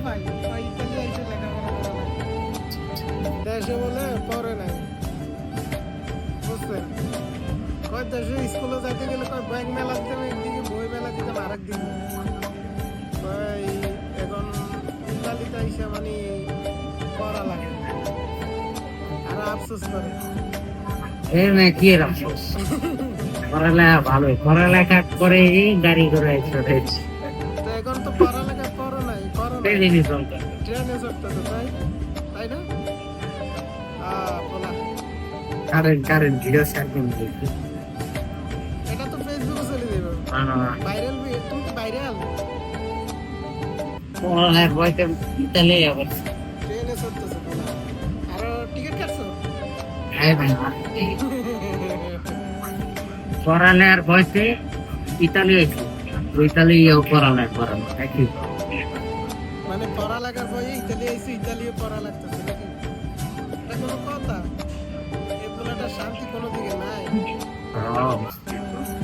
ভাই ইতালি এসে লেখাপড়া করা লাগে দেশে বলে পড়ে নাই বুঝছেন কয় দেশে স্কুলে যাইতে গেলে কয় ব্যাগ মেলা দিতাম একদিকে বই মেলা দিতাম আরেক দিকে কয় এখন ইতালিতে এসে মানে পড়া লাগে আর আফসোস করে এর না কি আফসোস পড়ালেখা ভালোই পড়ালেখা করে গাড়ি করে চলে তো এখন তো পড়ালেখা করো নাই ট্রেনে চলতে ট্রেনে চড়তেছে তাই তাই না বলা কারেন্ট ভিডিও সার্ভিং দেখি এটা তো ফেসবুকে চলে যাবে ভাইরাল তুমি তো ভাইরাল পড়ালেখার বইতে ইতালি আবার ট্রেনে চড়তেছে বলা আর টিকিট কাটছো হ্যাঁ ভাই পড়ালেখার বইতে ইতালি আছে ইতালি পড়ালেখা করানো একই মানে পড়ালেখার বইয়ে ইতালি আইছে ইতালিও পড়া লাগতেছে নাকি এটা কোনো কথা এই পোলাটা শান্তি কোনো দিকে নাই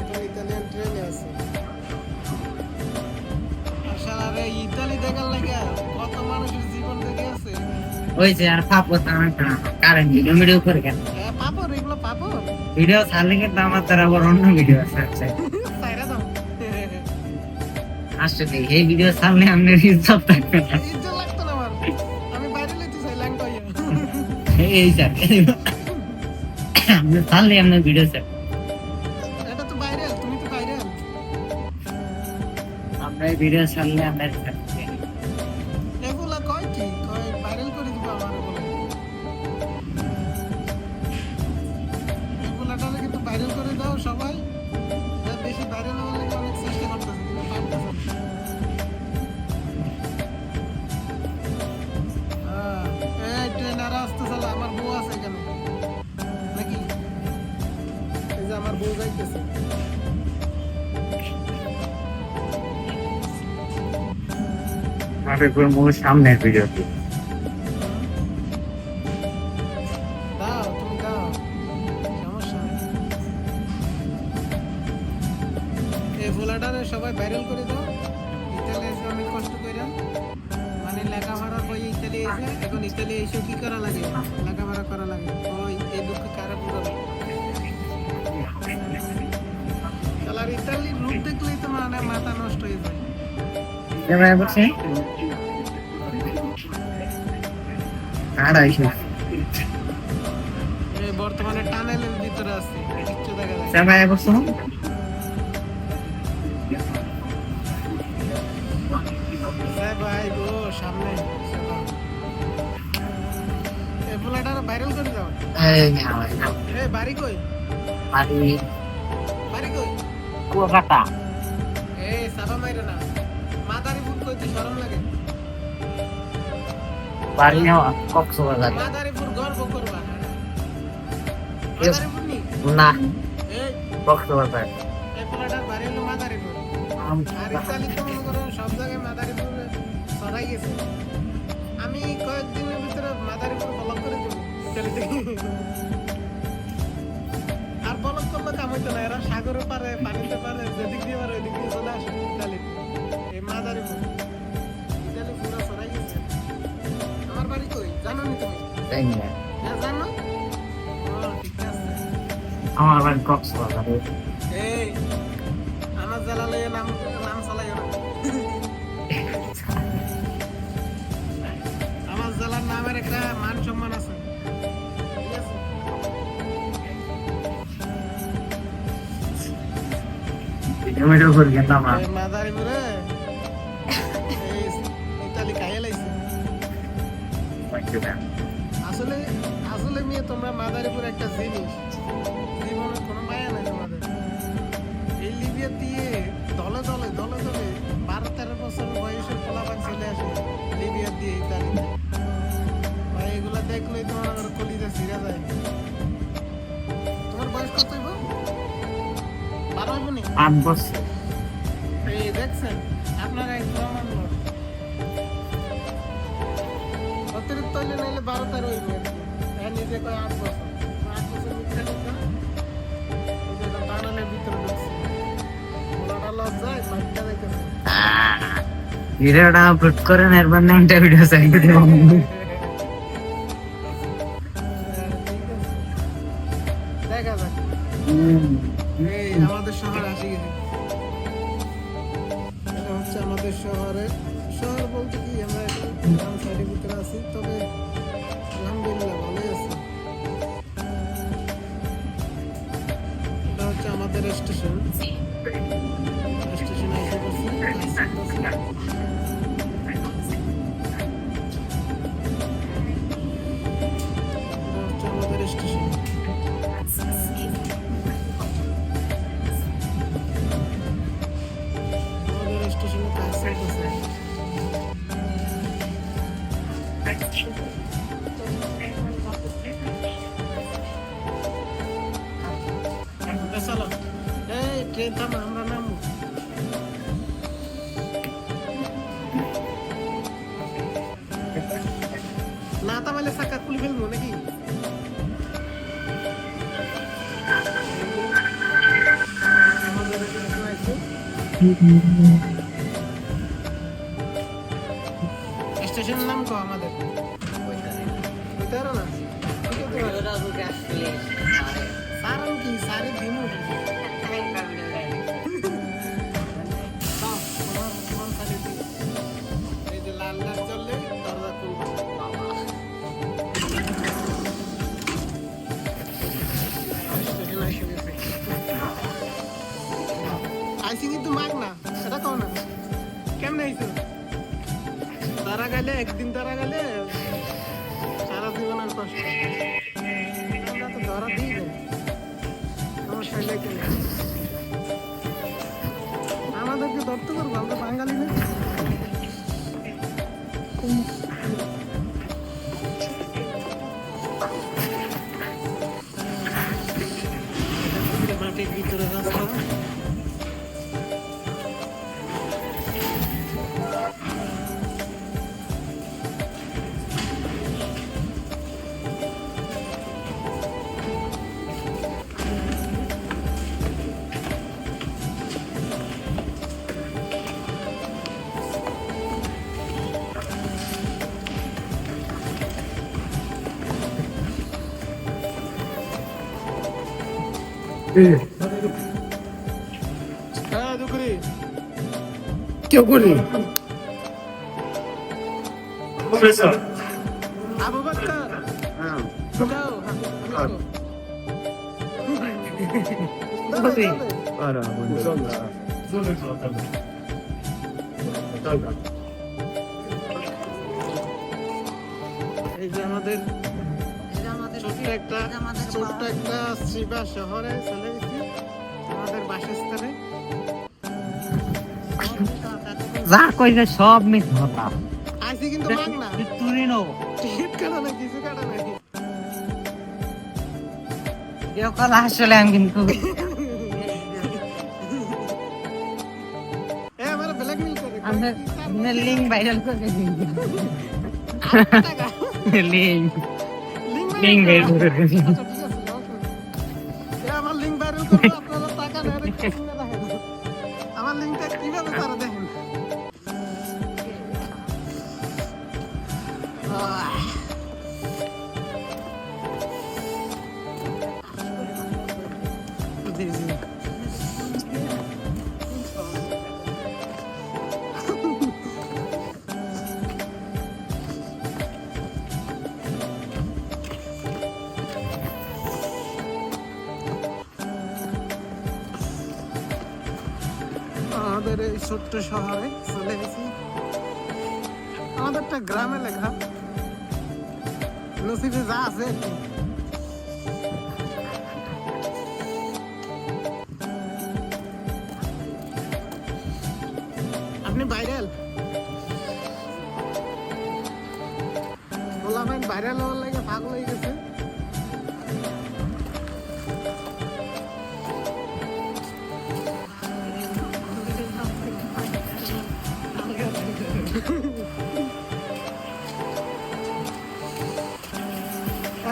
তো ইতালিয়ান ট্রেনে আছে আসলে ইতালি দেখার লাগে কত মানুষের জীবন দেখে আছে ওই যে আর পাপো কারেন্ট ভিডিও করে কেন হ্যাঁ পাপড় এগুলো পাপড় ভিডিও ছাড়লে কিন্তু আমার তার আবার অন্য ভিডিও আছে সাইরা দাও আসলে এই ভিডিও সামনে আপনি ইজ্জত থাকবে না ইজ্জত লাগতো না আমার আমি বাইরে লইতে চাই ল্যাং কইয়া এই স্যার আপনি ছাড়লে আপনার ভিডিও স্যার এটা তো বাইরে তুমি তো বাইরে আপনার ভিডিও ছাড়লে আপনার এগুলা কয় কি কয় ভাইরাল করে দিব আমার বলে এগুলাটা কিন্তু ভাইরাল করে দাও সবাই বেশি ভাইরাল হওয়ার লাগে অনেক চেষ্টা করতেছে কিন্তু পারতেছে এই ট্রেন আর আসতে চলে আমার বউ আছে এখানে নাকি এই যে আমার বউ যাইতেছে আপনার পুরো মুখের সামনের ভিডিওটি দাও তুমি দাও সমস্যা নেই এই ভোলাটারে সবাই ভাইরাল করে দাও ইতালি এসে অনেক কষ্ট করে মানে লেখাপড়া বই ইতালি এসে এখন ইতালি এসে কি করা লাগে লেখাপড়া করা লাগে ওই এই দুঃখ কারা বুঝাবে আর ইতালির রূপ দেখলেই তো মানে মাথা নষ্ট হয়ে যায় ক্যামেরা বসে আড়াইশো বর্তমানে টানেলের ভিতরে আছে কিচ্ছু দেখা যায় ক্যামেরা বসে ভাই গো সামনে এই পোলাটা ভাইরাল করে দাও এই বাড়ি কই বাড়ি কই কুয়াকাটা এই সাবা মাইরে না মাদারি ফুট কইতে শরম লাগে বাড়ি কক্সবাজার মাদারীপুর গর্ব করবা মাদারীপুর নি না এই কক্সবাজার এই পোলাটার বাড়ি হলো মাদারীপুর আর ইতালি তো মনে করো সব জায়গায় মাদারীপুর ছড়াই গেছে আমি কয়েকদিনের ভিতরে মাদারীপুর ব্লক করে দেবো ইতালি থেকে আর ব্লক করলে কাম হইতো না এরা সাগরের পারে পানিতে পারে যেদিক দিয়ে পারে ওইদিক দিয়ে চলে আসে ইতালি এই মাদারীপুর ইতালি পুরো ছড়াই গেছে আমার বাড়ি কই জানো নি তুমি হ্যাঁ জানো ঠিক আছে আমার বাড়ি কক্সবাজার এই আমার জালালে নাম চালাইও না আমার জেলার নামের একটা মান সম্মান আছে ঠিক আছে ভিডিও করে গেলাম এই মাদারীপুরে এই ইতালি খাইয়ে লাইছে আসলে আসলে মেয়ে তোমরা মাদারীপুর একটা জিনিস জীবনে কোনো মায়া নাই তোমাদের এই লিবিয়া দিয়ে দলে দলে 12-13 বছর বয়সের পোলাপান চলে আসে লিবিয়া দিয়ে ইতালিতে ভাই এগুলা দেখলেই তোমার কলিজা ছিঁড়া যায় তোমার বয়স কত হইব 12 হইব নি 8 বছর এই দেখছেন আপনারা এই প্রমাণ লোক অতিরিক্ত হইলে নাইলে 12-13 হইব হ্যাঁ নিজে কয় 8 বছর 8 বছর মিথ্যা কথা এই যে টানালের ভিতরে ঢুকছে ওনারা লজ্জায় বাচ্চা দেখতেছে ভিডিওটা আপলোড করেন এরপর না একটা ভিডিও সাইড দিব ঠিক আছে। দেখা যাক। এই আমাদের শহরে আসি গেছি। এটা হচ্ছে আমাদের শহর বলতে কি আমরা একটু গ্রাম সাইডের ভিতরে আছি, তবে আলহামদুলিল্লাহ ভালোই আছি। এটা হচ্ছে আমাদের স্টেশন এসে পড়ছি, কাজ চলতেছে। এটা হচ্ছে আমাদের স্টেশন। আমাদের স্টেশনে কাজ চলতেছে। চলো এই ট্রেন থামা, আমরা নামবো। না থামাইলে চাকা খুলে ফেলবো নাকি? আমাদের স্টেশন আছে। স্টেশনের নাম কো আমাদের? বুঝতে পারো না? ঠিক আছে সারাম কি সারে দিমু। তোমার খালি দিও। এই যে লাল লাল চললে দরজা খুলবো। স্টেশন এসে গেছে। আইসি কিন্তু মাগ না, সেটা কও না। কেমনে আইছো? তারা গেলে একদিন তারা গেলে সারা জীবনের কষ্ট। আমরা তো ধরা দিই না, সমস্যা নেই কেন? আমাদেরকে ধরতে করবো, আমরা বাঙালি না। মাটির ভিতরে রাস্তা। হ্যাঁ দুপুরি কেউ করি আবু বকর যাও। এই যে আমাদের ছোট্ট একটা শ্রীবা শহরে চলে গেছি, আমাদের বাসস্থানে। যা কইছে সব মিথ কথা আইসি কিন্তু মাগ না, তুই নো টিকিট কাটা না, কিছু কাটা নাই। কেউ কথা আসলে আমি কিন্তু এ আমার ব্ল্যাকমেল করে আপনার লিঙ্ক ভাইরাল করে দিন টাকা লিঙ্ক লিঙ্ক বের করে দিন। আচ্ছা ঠিক আছে, আমার লিঙ্ক ভাইরাল করবো, আপনারা টাকা নেন। আমার লিঙ্কটা কিভাবে তারা দেখেন? জি জি আমাদের এই ছোট্ট শহরে চলে গেছি। আমাদেরটা গ্রামে লেখা, নসিবে যা আছে আর কি। আপনি ভাইরাল বললাম, ভাইরাল হওয়ার লাগে পাগল হয়ে গেছে।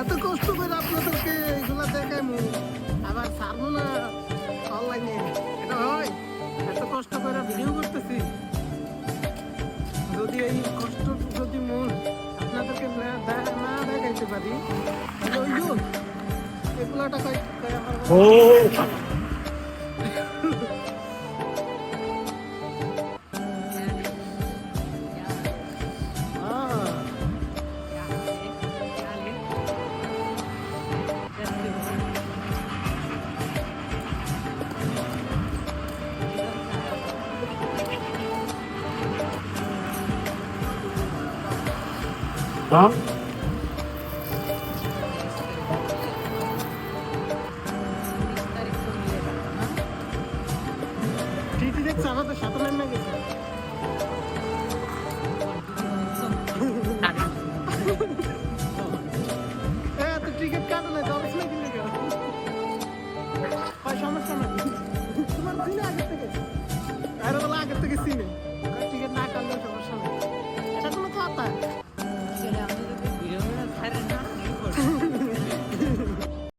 এত কষ্ট করে আপনাদেরকে এগুলা দেখাইমু, আবার ছাড়বো না অনলাইনে, এটা হয়? এত কষ্ট করে ভিডিও করতেছি, এই কষ্ট যদি মন আপনাদেরকে না দেখাইতে পারি তাহলে ওই যে এগুলোটা কয় আমার ও Tom? ঠিকই দেখছে আমাদের সাথে না গেছে হ্যাঁ তো টিকিট কাটো না যাবে না কিনে গেল সমস্যা নাই তোমার চিনে আগে থেকে আরে বলা আগে থেকে চিনে টিকিট না কাটলে সমস্যা নেই এটা কোনো কথা